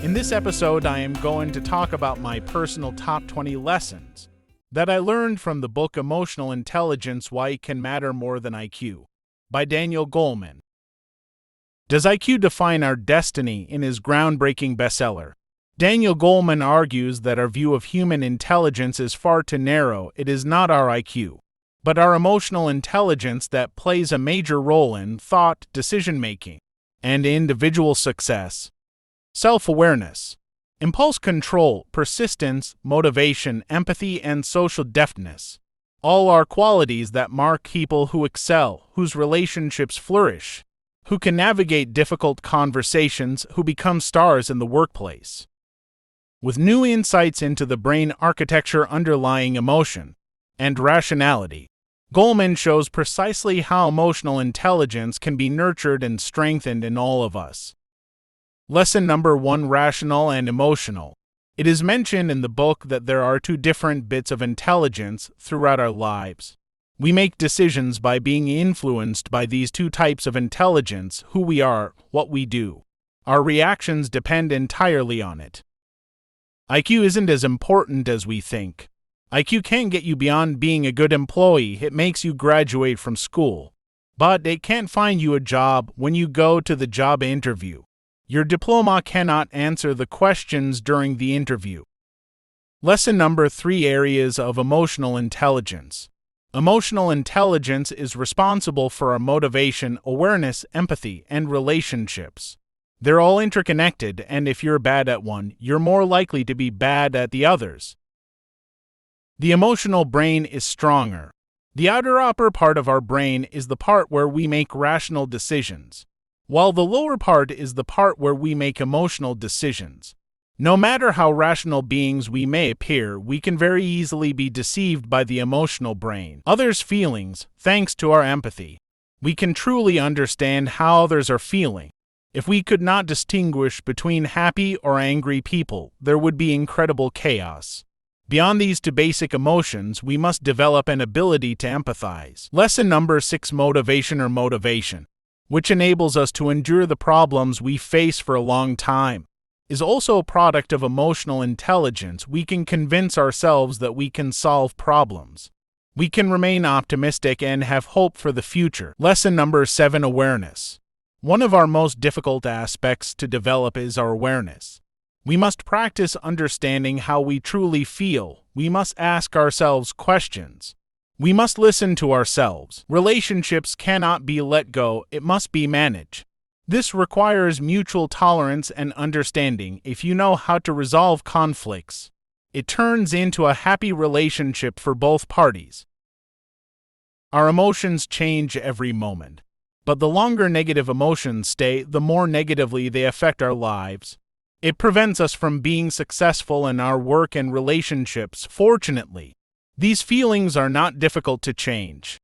In this episode, I am going to talk about my personal top 20 lessons that I learned from the book Emotional Intelligence: Why It Can Matter More Than IQ by Daniel Goleman. Does IQ define our destiny? In his groundbreaking bestseller, Daniel Goleman argues that our view of human intelligence is far too narrow. It is not our IQ, but our emotional intelligence that plays a major role in thought, decision-making, and individual success. Self-awareness, impulse control, persistence, motivation, empathy, and social deftness all are qualities that mark people who excel, whose relationships flourish, who can navigate difficult conversations, who become stars in the workplace. With new insights into the brain architecture underlying emotion and rationality, Goleman shows precisely how emotional intelligence can be nurtured and strengthened in all of us. Lesson number 1: Rational and emotional. It is mentioned in the book that there are two different bits of intelligence throughout our lives. We make decisions by being influenced by these two types of intelligence: who we are, what we do. Our reactions depend entirely on it. IQ isn't as important as we think. IQ can't get you beyond being a good employee. It makes you graduate from school. But it can't find you a job when you go to the job interview. Your diploma cannot answer the questions during the interview. Lesson number 3: Areas of emotional intelligence. Emotional intelligence is responsible for our motivation, awareness, empathy, and relationships. They're all interconnected, and if you're bad at one, you're more likely to be bad at the others. The emotional brain is stronger. The outer upper part of our brain is the part where we make rational decisions, while the lower part is the part where we make emotional decisions. No matter how rational beings we may appear, we can very easily be deceived by the emotional brain, others' feelings. Thanks to our empathy, we can truly understand how others are feeling. If we could not distinguish between happy or angry people, there would be incredible chaos. Beyond these two basic emotions, we must develop an ability to empathize. Lesson number 6: Motivation or motivation, which enables us to endure the problems we face for a long time, is also a product of emotional intelligence. We can convince ourselves that we can solve problems. We can remain optimistic and have hope for the future. Lesson number 7: Awareness. One of our most difficult aspects to develop is our awareness. We must practice understanding how we truly feel. We must ask ourselves questions. We must listen to ourselves. Relationships cannot be let go, it must be managed. This requires mutual tolerance and understanding. If you know how to resolve conflicts, it turns into a happy relationship for both parties. Our emotions change every moment, but the longer negative emotions stay, the more negatively they affect our lives. It prevents us from being successful in our work and relationships. Fortunately, these feelings are not difficult to change.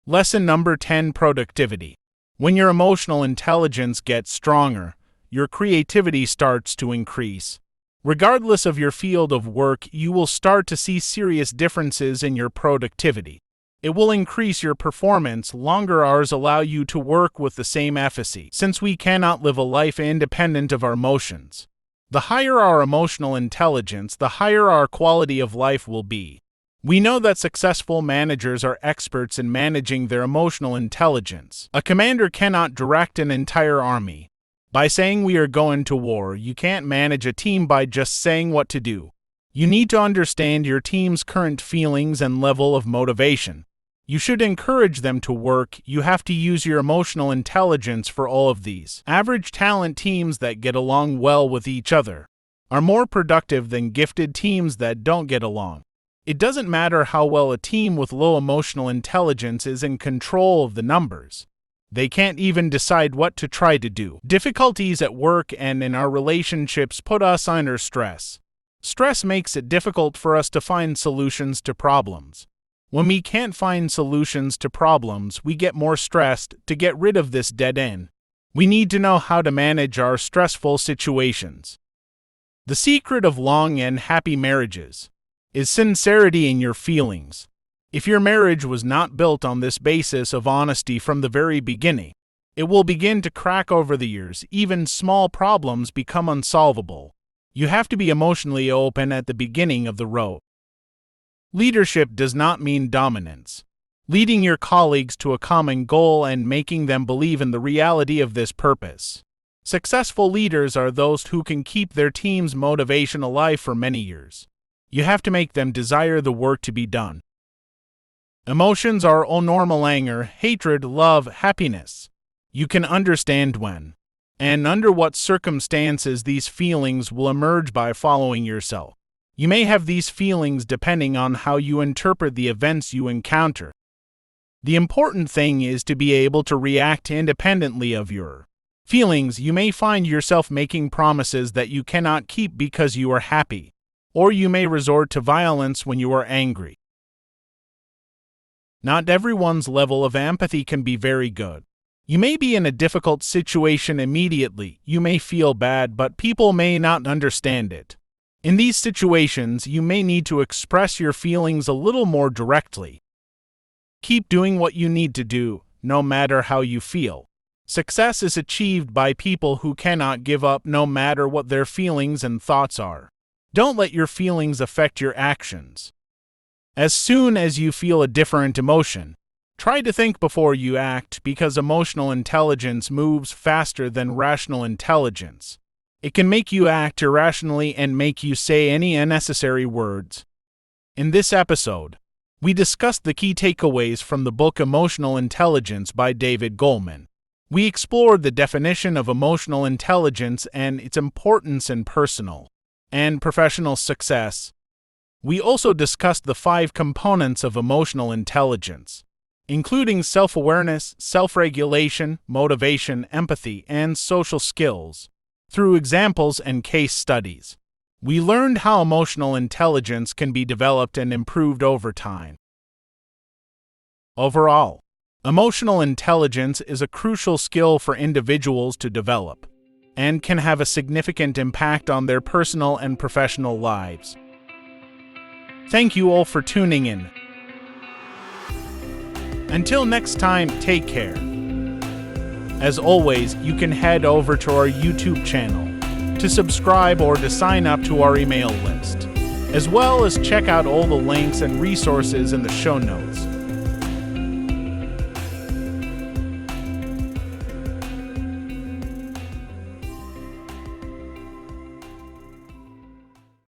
Lesson number 10: Productivity. When your emotional intelligence gets stronger, your creativity starts to increase. Regardless of your field of work, you will start to see serious differences in your productivity. It will increase your performance. Longer hours allow you to work with the same efficacy, since we cannot live a life independent of our emotions. The higher our emotional intelligence, the higher our quality of life will be. We know that successful managers are experts in managing their emotional intelligence. A commander cannot direct an entire army by saying we are going to war. You can't manage a team by just saying what to do. You need to understand your team's current feelings and level of motivation. You should encourage them to work. You have to use your emotional intelligence for all of these. Average talent teams that get along well with each other are more productive than gifted teams that don't get along. It doesn't matter how well a team with low emotional intelligence is in control of the numbers. They can't even decide what to try to do. Difficulties at work and in our relationships put us under stress. Stress makes it difficult for us to find solutions to problems. When we can't find solutions to problems, we get more stressed. To get rid of this dead end, we need to know how to manage our stressful situations. The secret of long and happy marriages is sincerity in your feelings. If your marriage was not built on this basis of honesty from the very beginning, It will begin to crack over the years. Even small problems become unsolvable. You have to be emotionally open at the beginning of the road. Leadership does not mean dominance. Leading your colleagues to a common goal and making them believe in the reality of this purpose. Successful leaders are those who can keep their team's motivation alive for many years. You have to make them desire the work to be done. Emotions are all normal: anger, hatred, love, happiness. You can understand when and under what circumstances these feelings will emerge by following yourself. You may have these feelings depending on how you interpret the events you encounter. The important thing is to be able to react independently of your feelings. You may find yourself making promises that you cannot keep because you are happy, or you may resort to violence when you are angry. Not everyone's level of empathy can be very good. You may be in a difficult situation immediately. You may feel bad, but people may not understand it. In these situations, you may need to express your feelings a little more directly. Keep doing what you need to do, no matter how you feel. Success is achieved by people who cannot give up no matter what their feelings and thoughts are. Don't let your feelings affect your actions. As soon as you feel a different emotion, try to think before you act, because emotional intelligence moves faster than rational intelligence. It can make you act irrationally and make you say any unnecessary words. In this episode, we discussed the key takeaways from the book Emotional Intelligence by David Goleman. We explored the definition of emotional intelligence and its importance in personal and professional success. We also discussed the 5 components of emotional intelligence, including self-awareness, self-regulation, motivation, empathy, and social skills. Through examples and case studies, we learned how emotional intelligence can be developed and improved over time. Overall, emotional intelligence is a crucial skill for individuals to develop and can have a significant impact on their personal and professional lives. Thank you all for tuning in. Until next time, take care. As always, you can head over to our YouTube channel to subscribe or to sign up to our email list, as well as check out all the links and resources in the show notes.